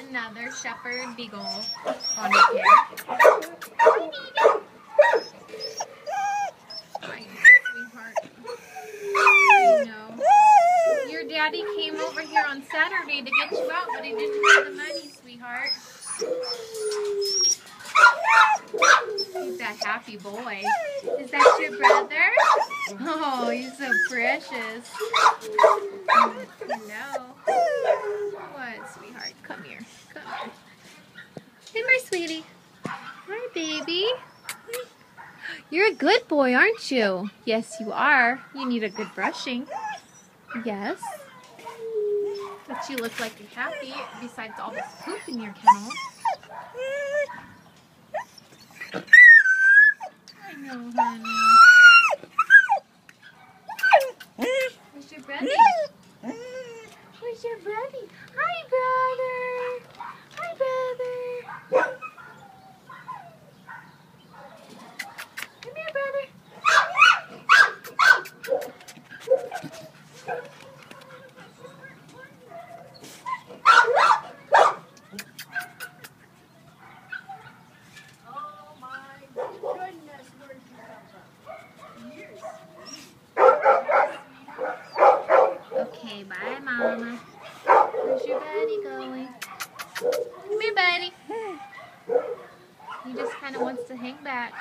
another shepherd beagle on his hair. Hi, sweetheart. I know. Your daddy came over here on Saturday to get you out, but he didn't have the money, sweetheart. He's that happy boy. Is that your brother? Oh, he's so precious. Hello. What, sweetheart? Come here. Come here. Hey, my sweetie. Hi, baby. You're a good boy, aren't you? Yes, you are. You need a good brushing. Yes. But you look like you're happy, besides all this poop in your kennel. I know, honey. Where's your brother? Where's your brother? Hi, brother. Hi, brother. Come here, brother. Oh my goodness, where'd you come from? Okay, bye, Mama. Where's your buddy going? Come here, buddy. He just kind of wants to hang back.